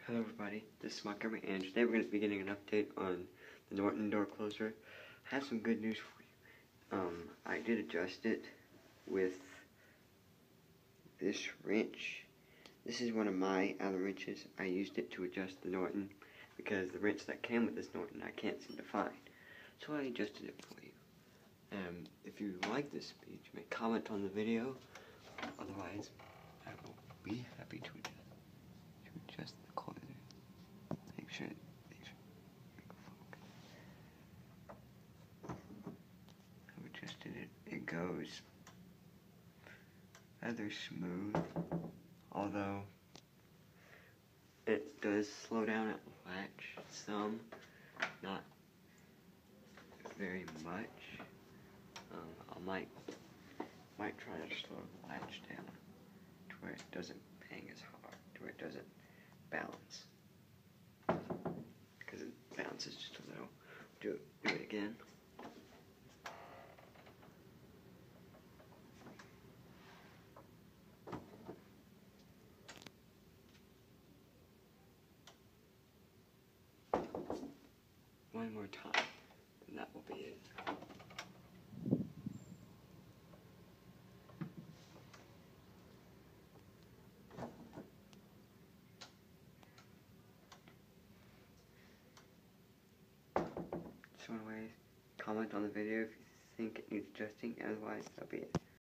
Hello everybody, this is Mark and today we're going to be getting an update on the Norton door closer. I have some good news for you. I did adjust it with this wrench. This is one of my Allen wrenches. I used it to adjust the Norton because the wrench that came with this Norton I can't seem to find. So I adjusted it for you. If you like this speech, make a comment on the video. Otherwise, I will be happy to adjust the closer. Make sure I've adjusted it. It goes rather smooth, although it does slow down at latch some, not very much. I might try to slow the latch down to where it doesn't bang as hard, to where it doesn't bounce. Because it bounces just a little. Do it again. One more time, and that will be it. Just one way, comment on the video if you think it needs adjusting, otherwise that'll be it.